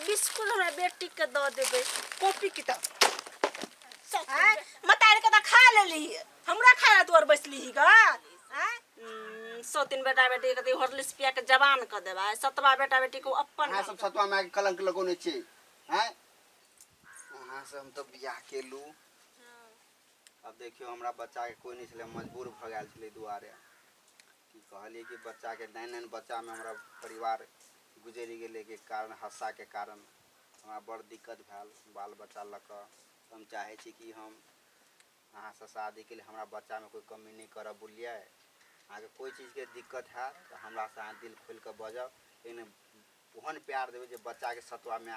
Biscuit हमरा बेटी के द देबे कॉपी किताब हैं मतार के त खा लेली हमरा खाना तोर बसली ही ग हैं सो तीन बेटा बेटी के हॉर्लिक्स पिया के जवान क देबा सतवा बेटा बेटी को अपन हां सब सतवा में कलंक लगोने छी हैं हां से हम तो बियाह केलू अब देखियो हमरा बच्चा के कोई नहीं छले मजबूर भ गेल छले दुआरे की कहलिए कि बच्चा के नैन बच्चा में हमरा परिवार गुजरी गेले के कारण हस्सा के कारण हमरा बड़ दिक्कत भेल बाल बच्चा लक हम चाहे छी कि हम अहाँ से शादी के लिए हमरा बच्चा में कोई कमी नहीं करब बुझलिए अगर कोई चीज के दिक्कत है तो हमरा से अहाँ दिल खोल के बजब लेकिन ओहन प्यार देवे जो बच्चा के सतवा में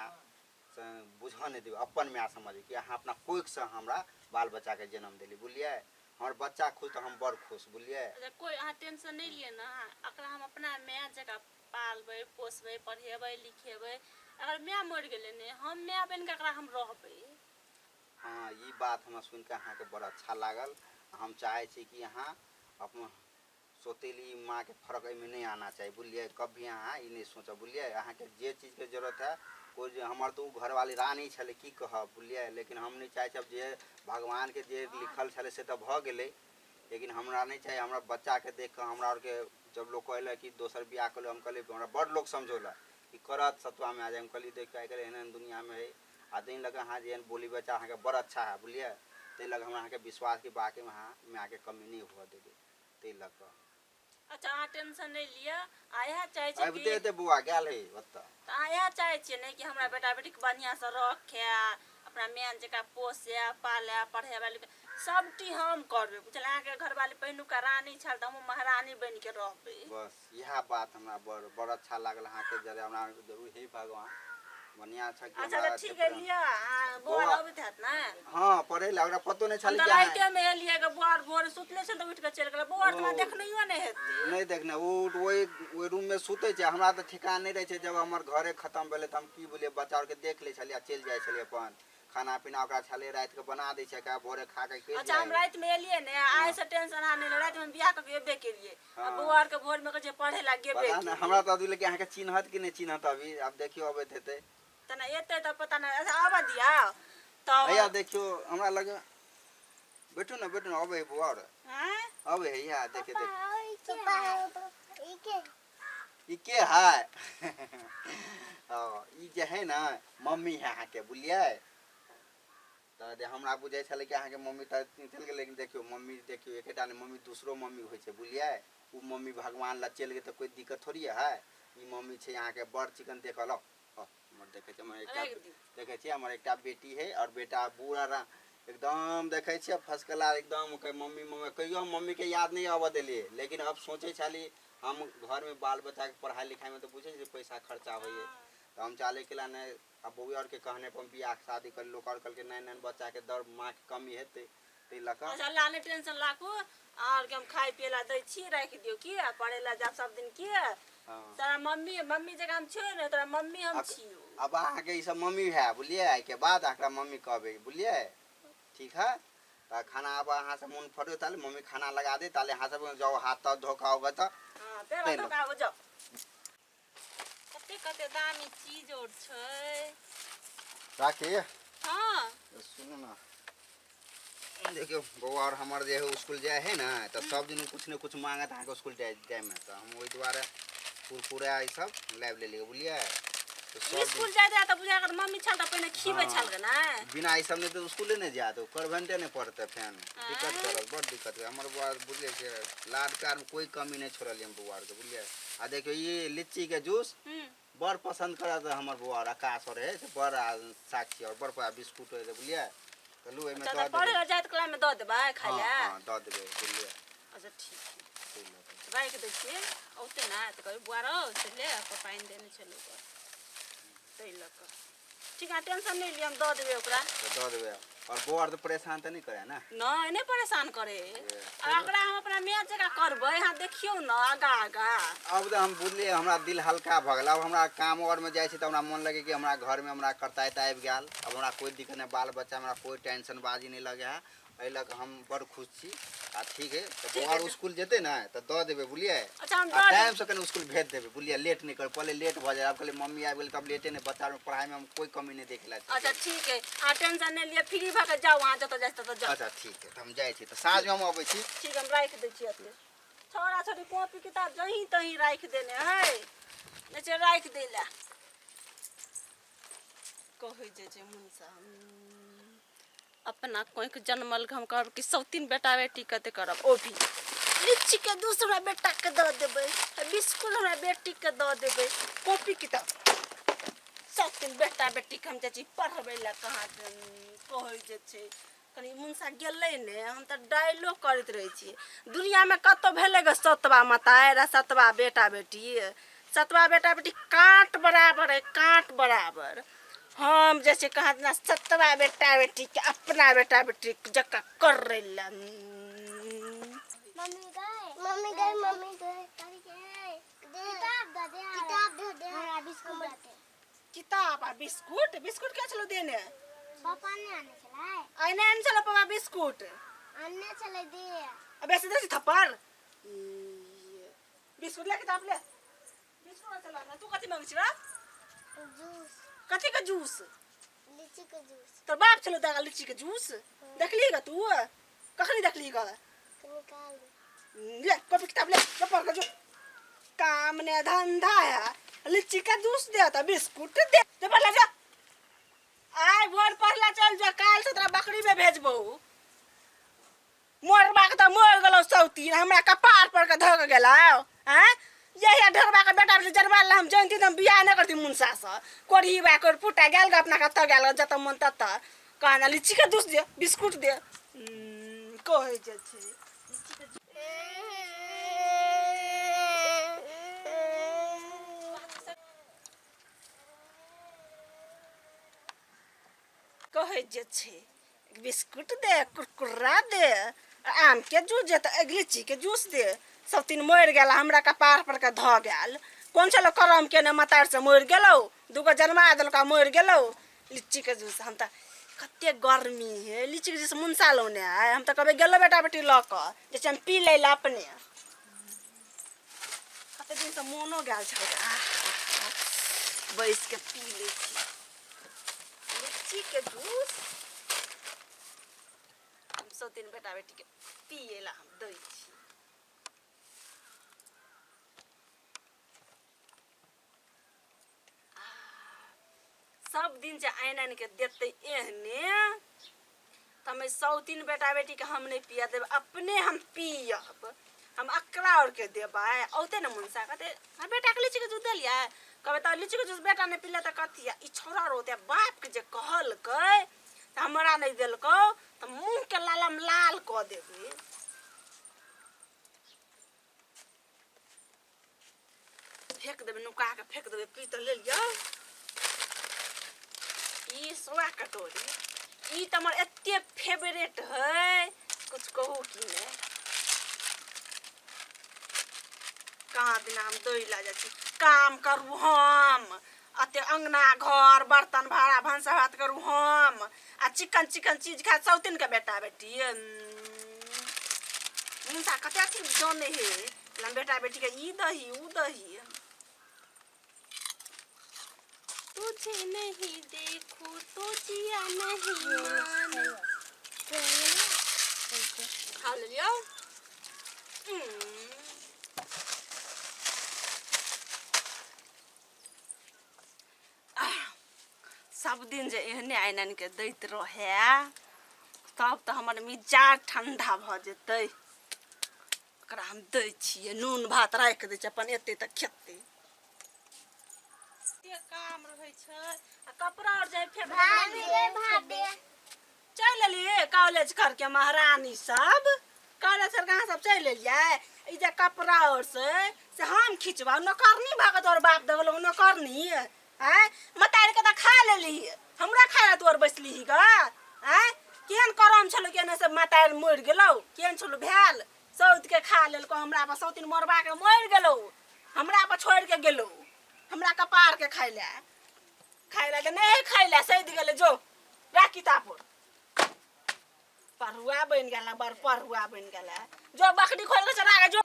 बुझ नहीं देवे अपन में समझ कि अहाँ अपना कोई से हमरा बाल बच्चा के जन्म दिली बुझलिए हमारे बच्चा खुश तो हम बड़ खुश बुझलिए कोई अहाँ टेंशन नहीं लिए ना अकरा हम अपना माय जगह पालबे पोसबे पढ़ेबे लिखेबे अगर माय मर गेले ने हम माय बन के अकरा हम रहबे हाँ ये बात हम सुन के अहाँ के बड़ा अच्छा लागल हम चाहे छी कि अहाँ अपन सोतेली माँ के फर्क में नहीं आना चाहिए बुझलिए कभी अहाँ ये नहीं सोचो बुझलिए अहाँ के जे चीज के जरूरत है कोई हमार तो घर वाली रानी छले की कह बुझलिए लेकिन हम नहीं चाहे जब जे भगवान के जे लिखल छले से तो भ गेले लेकिन हमरा नहीं चाहिए हमरा बच्चा के देख के हमरा और के जब लोग कहले कि दोसर बियाह कर हम कहले हमरा बड़ लोग समझौला कि करत सतवा में आ जाए हम कहली देख के एहन दुनिया में है आदमी लगे हाँ जेहन बोली बच्चा अहाँ के बड़ अच्छा है बुझलिए ते लग हमरा के विश्वास की बाकी में हाँ में आके कमी नहीं हुआ देबे ते लग अच्छा अहाँ टेंशन नहीं लिया आया चाहे छी अब दे दे बुआ गेल है ओत त आया चाहे छी नहीं कि हमरा बेटा बेटी के बढ़िया से रखे अपना मेन जका पोसे पाले पढ़ेबे सबटी हम करबे बुझल अहाँ के घर वाली पहिनु का रानी छल त हम महारानी बन के रहबे बस यह बात हमरा बड़ अच्छा लागल अहाँ के जरे हमरा जरूर हे भगवान बढ़िया अच्छा कि अच्छा तो ठीक है लिया बोर आबत हैत ना हां पढ़े ला ओकरा पतो नहीं छल कि राइते में एलिए के बोर बोर सुतले छ त उठ के चल गेल बोर त देखनियो नहीं हेते नहीं देखने उठ ओई रूम में सुते छ हमरा त ठिकाना नहीं रहे छ जब हमर घरे खत्म भेले त हम की बोलिए बच्चा के देख ले छलिए चल जाय छलिए अपन खाना पीना ओकरा छले रात के बना दे छै का भोरे खा के के अच्छा हम रात में एलिए ने आए से टेंशन आ नहीं रात में बियाह के एबे के लिए अब बोर के भोर में जे पढ़े ला गेबे हमरा त दुले के अहाँ के चिन्हत कि नहीं चिन्हत अभी अब देखियो अबे हेते तना एते त पता नहीं अच्छा आबा दिया तो भैया देखियो हमरा लगे बैठो ना अबे बुआ रे हैं अबे भैया देखे इके इके है ई जे है ना मम्मी है अहाँ के बुझलिए त हमरा बुझे छले कि अहाँ के मम्मी त चल गेल लेकिन देखियो मम्मी देखियो एकेटा ने मम्मी दूसरो मम्मी होय छै बुझलिए उ मम्मी भगवान ला चल गए त कोई दिक्कत थोड़ी है ई मम्मी छै अहाँ के बड़ चिकन देखल देखे हमर एकटा बेटी है और बेटा बूढ़ा एकदम देखे छिए फसकला एकदम मम्मी कहियो मम्मी के याद नहीं आवा देलिए लेकिन अब सोचे छली हम घर में बाल बच्चा के पढ़ाई लिखाई में तो बुझे पैसा खर्चा होइए तो हम चाले के ने अब बउआ और के कहने पर बियाह शादी कर लोग और कल के नैन बच्चा के दर माँ के कमी हेते ते लका अच्छा लाने टेंशन लाखो और के हम खाई पियला दै छी राख दियो की पढ़े ला जा सब दिन की तोरा मम्मी जगह हम छियो ने तोरा मम्मी हम छियो अब अहाँ के ई सब मम्मी है बुझलिए आई के बाद आकरा मम्मी कहबे बुझलिए ठीक है त खाना अब अहाँ से मन फटो ताले मम्मी खाना लगा दे ताले अहाँ सब जाओ हाथ तो धोका होगा त हां तेरा धोका हो जाओ कते कते दामी चीज और छै राखे हां सुनो ना देखियो बउआ और हमर जे स्कूल जाए है ना तो सब दिन कुछ न कुछ मांगत अहाँ के स्कूल जाए में तो हम ओई द्वारा कुरकुरे ई सब लाइव ले लिए बुझलिए तो स्कूल जाए त बुझा कर मम्मी छल त पहिने खीबे छल गे ना बिना ई सब ने तो स्कूल ने जा तो करवेंटे ने पड़ते फैन दिक्कत करल बड़ दिक्कत है हमर बुआ बुझले के लाड प्यार में कोई कमी नहीं छोड़ल हम बुआ के बुझलिए आ देखियो ये लीची के जूस बड़ पसंद करत हमर बुआ आकाश और है बड़ साक्षी और बड़ बिस्कुट है बुझलिए कलू एमे दे पढ़े ला जात क्लास में द देबा खाइला हां द देबे बुझलिए अच्छा ठीक राख दै छी औते ना त कहि बुआ रो चले पाइन देने चलो तै लक ठीक है टेंशन नहीं लिए हम द देबे ओकरा द देबे और बोर तो परेशान त नहीं करे ना नहीं परेशान करे अकरा हम अपना मेज जगह करबे हां देखियो ना आगा अब तो हम बुझलिए हमरा दिल हल्का भ गेल अब हमरा काम और में जाय छी त हमरा मन लगे कि हमरा घर में हमरा करतायत आबि गेल अब हमरा कोई दिक्कत नहीं बाल बच्चा हमरा कोई टेंशन बाजी नहीं लगे है एहि लऽ कऽ हम बड़ खुश छी आ ठीक है तो बौआ स्कूल जेते ना तो दऽ देबे बुझलिए। अच्छा हम आ टाइम से कने स्कूल भेज देबे बुझलिए, लेट नहीं कर पहले लेट भ जाए। अब कहले मम्मी आबि गेल तब लेटे नहीं, बच्चा में पढ़ाई में हम कोई कमी नहीं देखेला। अच्छा ठीक है आ टेंशन नहीं लिए, फ्री भऽ के जाओ वहां जत जाए तत जाओ। अच्छा ठीक है तो हम जाए छी तो साँझ में हम आबै छी। ठीक हम राख दै छी अपने छोरा छोरी कॉपी किताब जहीं तहीं राख देने है नचे राख देला कहै जे मुनसा अपना कोई के जन्मल हम कहब कि सौतीन बेटा बेटी कते करब ओ भी लिच्ची के दूसरा बेटा के दऽ देबै, बिस्कुट हमरा बेटी के दऽ देबै, कॉपी किताब सौतीन बेटा बेटी के हम जाची पढ़बै ला कहाँ कहै जे छै। कनी मुनसा गेलै ने हम तऽ डायलॉग करैत रहै छियै दुनिया में कतौ भेलै ग सतवा मतार सतवा बेटा बेटी। सतवा बेटा बेटी कांट बराबर है, कांट बराबर। हम जैसे कहा ना सतवा बेटा बेटी के अपना बेटा बेटी जका कर रेला। मम्मी गए किताब दे दे हमरा बिस्कुट दे। किताब आ बिस्कुट बिस्कुट क्या चलो देने पापा ने आने चला आने आने चलो पापा बिस्कुट आने चले दे। अब ऐसे दे थप्पड़ बिस्कुट ले किताब ले बिस्कुट चला ना तू कथि मांग छी रे जूस कथि का जूस लीची का जूस तोर बाप चलो देगा लीची के जूस देखलीगा तू कखनी देखलीगा निकाल ले कॉपी किताब ले पढ़ के जो काम ने धंधा है लीची का जूस दे तो बिस्कुट दे दे पढ़ ले जा आय भोर पढ़ला चल जा काल से तोरा बकरी में भेजबो मोर बाक त मोर गेलो सौतीन हमरा कपार पर के धक गेला हैं यही ढरबा के बेटा जरबा ला हम जयंती हम बियाह न करती मुनसा से कोरी बा कर फुटा गेल ग अपना कत गेल जत मन तत कहना लीची के जूस दे बिस्कुट दे कहै जे छै कहै जे छै बिस्कुट दे कुरकुरा दे आम के जूस दे तो लीची के जूस दे सब तीन मर गेल हमरा कपार पर के ध गेल कौन चलो करम के ने मतार से मर गेलो दूगो जन्मा देलका मर गेलो लीची के जूस हम त कते गर्मी है लीची के जूस मुनसा लौने है हम त कबे गेलो बेटा बेटी ल क जैसे हम पी ले ला अपने कते दिन से मोनो गेल छै बैस के पी ले छी लीची के जूस हम सब दिन बेटा बेटी के पिए ला हम दै छी सब दिन जे आइन के देते एहने तमे सौतीन बेटा बेटी के हम नहीं पिया देब अपने हम पियब हम अकरा और के देबै औते न मुनसा कहते हां बेटा के लीची के दूध देलिया कहबे त लीची के जूस बेटा ने पीले त कथिया ई छोरा रोते बाप के जे कहलकै त हमरा नहीं देलको त मुंह के लालम लाल क देबै फेंक देबै नुका के फेंक देबै पी त ले लियो ई सोआ कटोरी ई त हमर एते फेवरेट है कुछ कहू कि ने कहाँ दिन हम दौड़ ला जाइ छी काम करू हम अते अंगना घर बर्तन भाड़ा भंसा भात करू हम आ चिकन चिकन चीज खा सौतीन के बेटा बेटी मुनसा कते चीज जाने है हम बेटा बेटी के ई दही ऊ दही तुझे नहीं देखूं तो जिया नहीं माने खा लियो सब दिन जे एहने आइन के दैत रहे तब तो हमर मिजाज ठंडा भ जेतै ओकरा हम दै छियै नून भात राख दै छी अपन एते तक खेतै काम रहै छै आ कपड़ा और जाय फेर भात दे चल एलिए कॉलेज करके महारानी सब कॉलेज से कहाँ सब चल एलिए ई जे कपड़ा और से हम खिचबा नौकरनी भगत और बाप देगलो नौकरनी हैं मतार के त खा लेली हमरा खाया तोर बैसली ग हैं केन करम छलो केने से मतार मर गेलो केन छलो भेल सौत के खा लेलको हमरा पर सौतीन मरबा के मर गेलो हमरा पर छोड़ के गेलो हमरा कपार के खाइला के नहीं खाइला सैद गेले जो राख किताब परुआ बन गेला बर परुआ बन गेला जो बकरी खोल के चला जो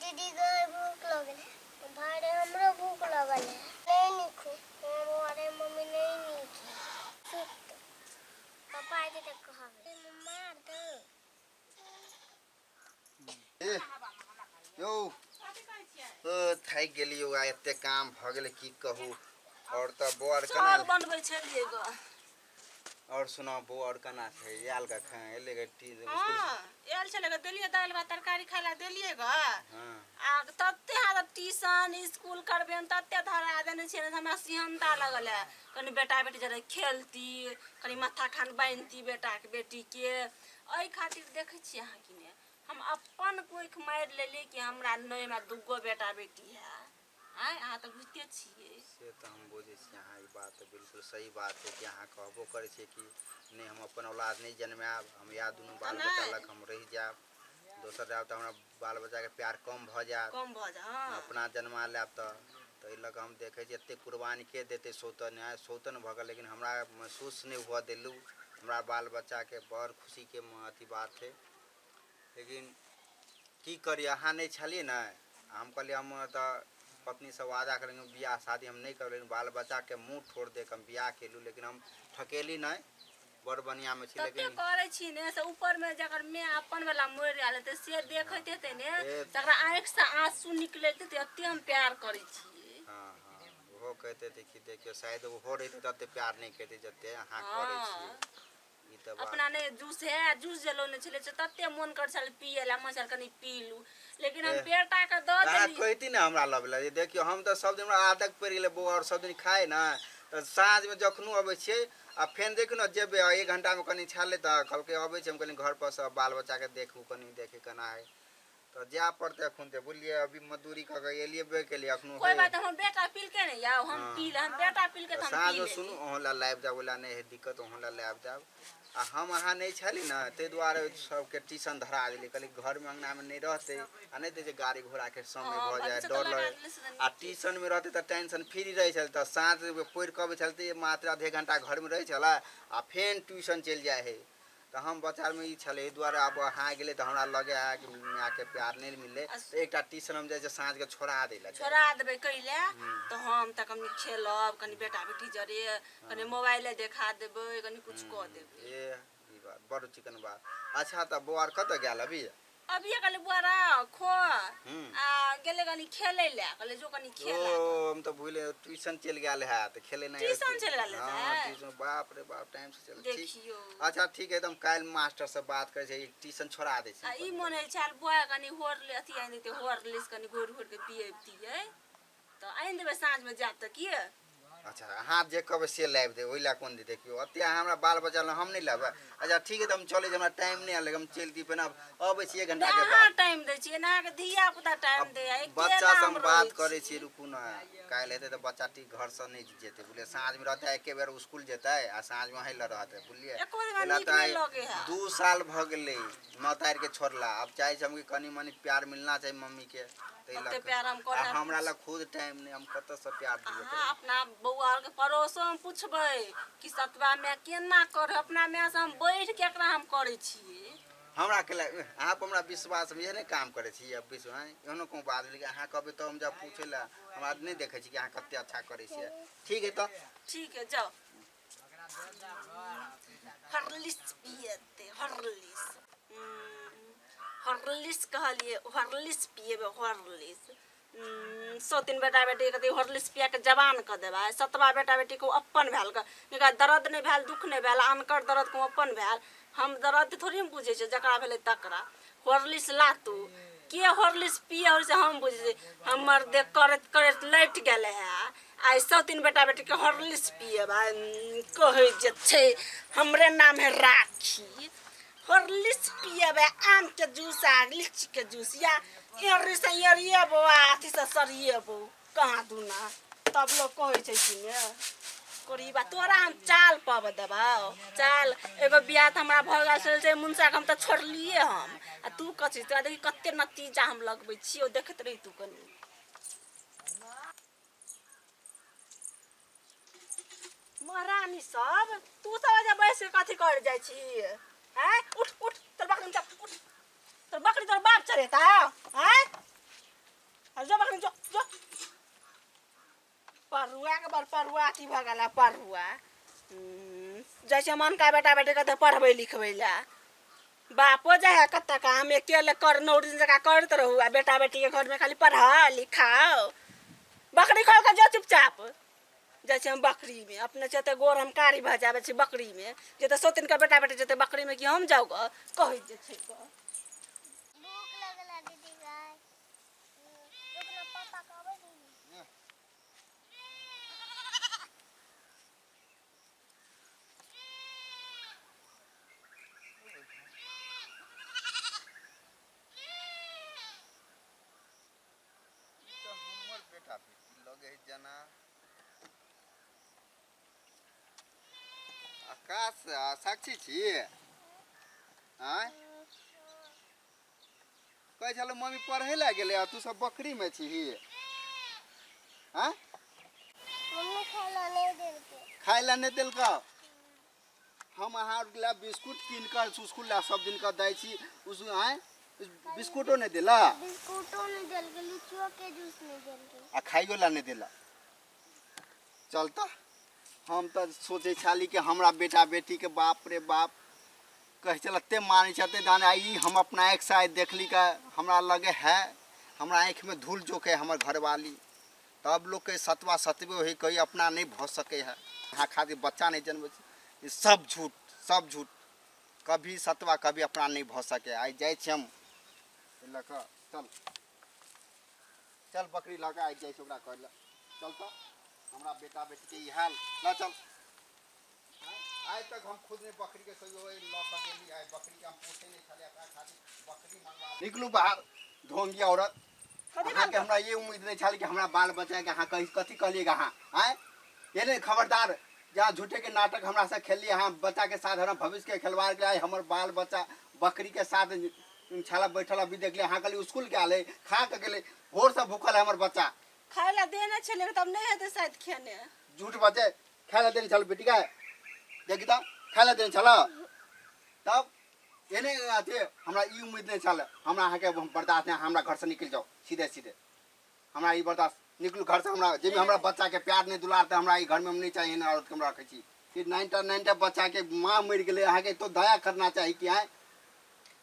दीदी को भूख लगल है भाड़े हमरो भूख लगल है नहीं निखू हमारे मम्मी नहीं निखी सुत पापा आके तक कहबे मार दो ए यो थाकि गेलियो आ एते काम भ गेलै की कहू और त बोर कना चार बनबै छलिए ग और सुना बो और कना छै याल का खा एले के टी हां एल छले ग देलिए दाल भात तरकारी खाला देलिए ग हां आ तत्ते हाथ ट्यूशन स्कूल करबे तत्ते धरा देने छै हमरा सिहनता लगल है कनी बेटा बेटी जरे खेलती कनी माथा खान बांधती बेटा के बेटी के एहि खातिर देखै छी अहाँ कि ने हम अपन कोई मार लेली कि हमरा नय में दुगो बेटा बेटी है आय अहाँ त बुझते छियै से त हम बुझै छी अहाँ ई बात त बिल्कुल सही बात है कि अहाँ कहबो करै छी कि नहीं हम अपन औलाद नहीं जन्माब हम या दुनू बाल बच्चा लग हम रह जाब दोसर जाब त हमरा बाल बच्चा के प्यार कम भ जात हां अपना जन्मा लेब त ई लग हम देखै छी एते कुर्बानी के देते सौतन भ गेल लेकिन हमरा महसूस नहीं हुआ देलू हमरा बाल बच्चा के बड़ खुशी के अथी बात है लेकिन की करी अहाँ नहीं छलिए ना हम कहलिए हम त पत्नी से वादा करेंगे बियाह शादी हम नहीं कर लेकिन बाल बच्चा के मुंह छोड़ दे हम बियाह केलू लेकिन हम ठकेली नहीं बड़ बढ़िया में छी लेकिन करे छी ने से ऊपर में जकर मैं अपन वाला मोर आले त से देखैत हेते ने तकरा आंख से आंसू निकलैते त एते हम प्यार करै छी हां हां वो कहते थे कि देखियो शायद वो हो रही तते प्यार नहीं कहते जते हां करै छी ई त अपना ने जूस है जूस जलो ने छले तते मन कर छल पिएला मसल कनी पीलू लेकिन हम बेटा के द देली कहती ना हमरा लबला देखियो हम त सब दिन हमरा आदत पड़ गेले बो और सब दिन खाए ना त साँझ में जखनो आबै छियै आ फेन देखियो ना जेबे 1 घंटा में कनी छाले त कल के आबै छै हम कनी घर पर सब बाल बच्चा के देखू कनी देखे केना है तो जा पड़ते अखन ते बुलिए अभी मजदूरी क के एलिए बे के लिए अखनो कोई बात हम बेटा पील के नहीं आओ हम पील हम बेटा पील के हम साँझ में सुनु ओहला लाइव जाब वाला नहीं है दिक्कत ओहला लाइव जाब आ हम अहाँ नहीं छली ना ते द्वारे सबके ट्यूशन धरा देली कहली घर में अंगना में नहीं रहते आ नहीं ते गाड़ी घोड़ा के समय भ जाए डर लगे आ ट्यूशन में रहते त टेंशन फ्री रहे छल त साँझ पढ़ के आबै छलते मात्र आधे घंटा घर में रहे छला आ फेन ट्यूशन चल जाए है तो हम बच्चा में ई छले द्वारा अब हाँ गेले तो हमरा लगे है कि मां के प्यार नहीं मिले तो एकटा ट्यूशन में जाय साँझ के छोड़ा देला छोड़ा देबे कइले तो हम त कनी खेलब कनी बेटा बेटी जरे कनी मोबाइल देखा देबे कनी कुछ क देबे ए ई बात बड़ चिकन बात अच्छा त बोआर कत गेल अभी कले बुआरा खो आ गेले कनी खेले ले कले जो कनी खेला ओ हम तो भूले ट्यूशन चल गेल है तो खेले नहीं ट्यूशन चल गेल है हां ट्यूशन बाप रे बाप टाइम से चल देखियो अच्छा ठीक है एकदम काल मास्टर से बात करे छै ट्यूशन छोड़ा दे छै ई मोने छाल बुआ कनी होर ले अथी आइन देते होर लेस कनी घोर घोर के पिएती है तो आइन देबे साँझ में जाब त की अच्छा हाथ जे कहबे से लाइव दे ओइला कोन दे देखियो अते हमरा बाल बच्चा हम नहीं लाबे अच्छा ठीक है त हम चले हमरा टाइम नहीं आले हम चलती पे ना अबे छी 1 घंटा के बाद टाइम दे छी ना के धिया पुता टाइम दे बच्चा से हम बात करे छी रुकू ना काल हेते त बच्चा ठीक घर से नहीं जेते बोले साँझ में रहता है एके बेर स्कूल जेता है आ साँझ में हेल रहते बोलिए 2 साल भ गेले मतार के छोड़ला अब चाहे हम के कनी मनी प्यार मिलना चाहिए मम्मी के ते प्यार हम कर हमरा ला खुद टाइम नहीं हम कत से प्यार दिबे हां अपना बौआ के पड़ोसो में पूछबे कि सतवा में केना कर अपना में से हम बैठ के एकरा हम करे छी हमरा के आप हमरा विश्वास में नहीं काम करे छी अब विश्वास एहनो को बात लेकिन अहाँ कहबे तो हम जब पूछेला हमरा नहीं देखे छी कि अहाँ कते अच्छा करे छी ठीक है तो ठीक है जाओ हरलिस पियते हरलिस कहलिए हरलिस पिएबे हरलिस 100 बेटा बेटी कते हरलिस पिया के जवान क देबा 7 बेटा बेटी को अपन भेल का निका दर्द नहीं भेल दुख नहीं भेल अनकर दर्द को अपन भेल हम दर्द थोड़ी हम बुझे छै जकरा भेले तकरा हरलिस लातू के हरलिस पिए और से हम बुझे हमर देख करत करत लट गेले है आई 100 बेटा बेटी के हरलिस पिएबा कहे जे छै हमरे नाम है राखी हरलिस पिएबे आम के जूस आ लीची के जूस या एरी से एरिए बो आथी से सरिए बो कहाँ दुना तब लोग कहे छै कि ने कोरीबा तोरा हम चाल पाब देबाओ चाल एगो बियाह त हमरा भ गेल छल जे मुनसा के हम त छोड़लिए हम आ तू कथी तोरा देखी कते नतीजा हम लगबै छियो देखत रही तू कनी महारानी सब तू सब जे बैस के कथी कर जाइ छी हैं उठ उठ तोर बकरी जा उठ तोर बकरी तोर बाप चरेता हैं आ जो बकरी जो परुआ के बार परुआ की भ गेला परुआ जैसे मन का बेटा बेटी के पढ़बै लिखबै ला बापो जाए है कत्ता काम अकेले कर नौरी जगह करते रहू आ बेटा बेटी के घर में खाली पढ़ा लिखाओ बकरी खोल के जो चुपचाप जैसे हम बकरी में अपने चते गोर हम कारी भ जाबे छी बकरी में जे त सोतिन के बेटा बेटी जते बकरी में कि हम जाऊ ग कहि जे छै भूख लगला दीदी गाय रुकना पापा कहबै दीदी हमर बेटा बेटी लगे जना आकाश साक्षी छी आय कहै छलो मम्मी पढ़े ला गेले आ तू सब बकरी में छी हैं मम्मी खाना नहीं देलके खाए ला नहीं देलका हम अहाँ ला बिस्कुट कीन कर स्कूल ला सब दिन का दै छी उस आय बिस्कुटो नहीं देला बिस्कुटो नहीं देलके लीचियो के जूस नहीं देलके आ खाइयो ला नहीं देला चलता हम तो सोचे छाली कि हमरा बेटा बेटी के बाप रे बाप कह चलते मानी छते दाने आई हम अपना एक साइड देखली का हमरा लगे है हमरा आँख में धूल जोके हमर घरवाली तब लोग के सतवा सतवे हो कहीं अपना नहीं भ सके है हाँ खातिर बच्चा नहीं जन्म सब झूठ कभी सतवा कभी अपना नहीं भ सके आई जाए हम लक चल बकरी लगा आई जाए ओकरा कर चल तो हमरा बेटा बेटी के हाल ना चल आज तक हम खुद ने बकरी के सही होए लॉक कर देली है बकरी के हम पोसे नहीं खाली अपना खातिर बकरी मंगवा निकलू बाहर ढोंगी औरत अहाँ के हमरा ये उम्मीद नहीं छल कि हमरा बाल बच्चा के अहाँ कथी कहलिएगा अहाँ आए ये नहीं खबरदार जहाँ झूठे के नाटक हमरा से खेलिए अहाँ बच्चा के साथ हम भविष्य के खिलवाड़ के हमर बाल बच्चा बकरी के साथ छाला बैठल अभी देख लिया अहाँ कल स्कूल के आले खा के गेले भोर से भूखल है हमर बच्चा खाए ला देने छले तब नहीं हेते शायद खेने झूठ बचे खाए ला देने चल बेटी का देखी तो खाए ला देने चल तब एने आते हमरा ई उम्मीद नहीं चल हमरा अहाँ के बर्दाश्त नहीं हमरा घर से निकल जाओ सीधे सीधे हमरा ई बर्दाश्त निकलू घर से हमरा जे भी हमरा बच्चा के प्यार नहीं दुलारते हमरा ई घर में नहीं चाहिए ना औरत के हमरा रखे छी कि 9टा बच्चा के मां मर गेले अहाँ के तो दया करना चाहिए कि आए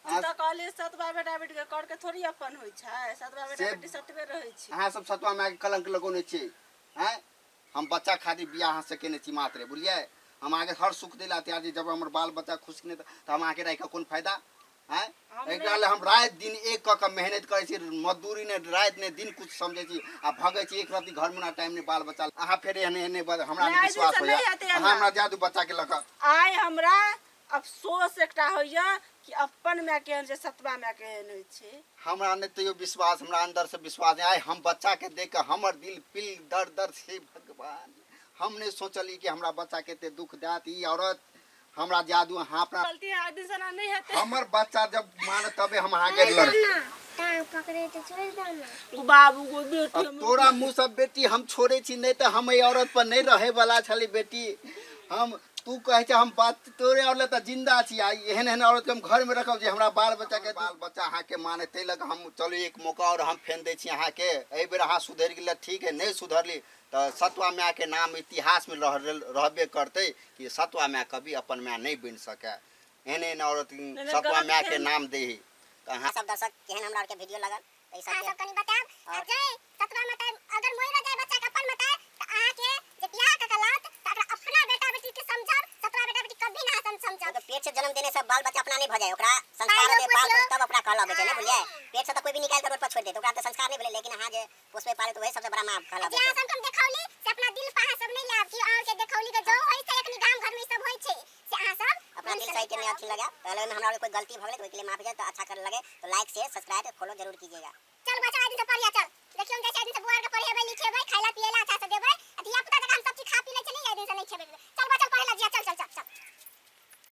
तो कहले सतवा बेटा बेटी के कर के थोड़ी अपन होई छै सतवा बेटा बेटी सतवे रहै छै अहाँ सब सतवा में कलंक लगोने छी हैं हम बच्चा खातिर बियाह से केने छी मात्र बुझलिए हम आगे हर सुख दिला तैयार छी जब हमर बाल बच्चा खुश नहीं तो हम आके रह कोन फायदा हैं एकरा ले हम रात दिन एक क मेहनत करे छी मजदूरी ने रात ने दिन कुछ समझे छी आ भागे छी एक रात घर में ना टाइम ने बाल बच्चा अहाँ फेर एने एने हमरा विश्वास होया अहाँ हमरा जादू बच्चा के लक आय हमरा अफसोस एकटा होइया कि अपन में केहन जे सतवा में केहन होई छै हमरा ने तो विश्वास हमरा अंदर से विश्वास है हम बच्चा के देख के हमर दिल पिल दर्द दर्द से भगवान हम नहीं सोचली कि हमरा बच्चा के ते दुख देत ई औरत हमरा जादू हाँ अपना गलती आदमी सना नहीं हेते हमर बच्चा जब मान तबे हम आगे लड़ टांग पकड़े तो छोड़ देना बाबू को बेटी तोरा मुंह सब बेटी हम छोड़े छी नहीं तो हम ई औरत पर नहीं रहे वाला छली बेटी हम तू कहे छ हम बात तोरे औरत त जिंदा छी आई एहन एहन औरत के हम घर में रखब जे हमरा बाल बच्चा अहाँ के माने ते लग हम चलो एक मौका और हम फेन दे छी अहाँ के ए बेर अहाँ सुधर गेल ठीक है नहीं सुधरली तो सतवा माँ के नाम इतिहास में रहबे करते कि सतवा माँ कभी अपन माँ नहीं बन सके एहन एहन औरत सतवा माँ के नाम दे हाँ सब दर्शक केहन हमरा के वीडियो लगल ए सब सब कनी बताब आ जाय सतवा में अगर मोइ रह जाय बच्चा के अपन मत त आहा के जे बियाह के गलत त अगर अपना बेटा बेटी के समझब सतवा बेटा बेटी कभी ना समझब तो पेट से जन्म देने से बाल बच्चा अपना नहीं भ जाए ओकरा संस्कार दे पाल तब अपना कहला बचे ना बुझलिए पेट से तो कोई भी निकाल कर रोड पर छोड़ दे तो ओकरा तो संस्कार नहीं भेले लेकिन हां जे पोसबे पाले तो वही सबसे बड़ा मां कहला बचे जे हम देखौली से अपना दिल पहा सब नहीं लाभ कि और के देखौली के जो होई से एकनी गांव घर में सब होई छे से आहा सब अपना दिल सही के नहीं अच्छी लगा पहले में हमरा कोई गलती भ गेले तो ओके लिए माफ जाए तो अच्छा कर लगे तो लाइक शेयर सब्सक्राइब फॉलो जरूर कीजिएगा चल बच्चा आदमी से पढ़िया चल देखियो हम जैसे आदमी से बुआर के पढ़ेबै लिखेबै खाइला पिएला अच्छा से देबै धिया पुता तक हम सब चीज खा पी ले चली दिन से नहीं खेबे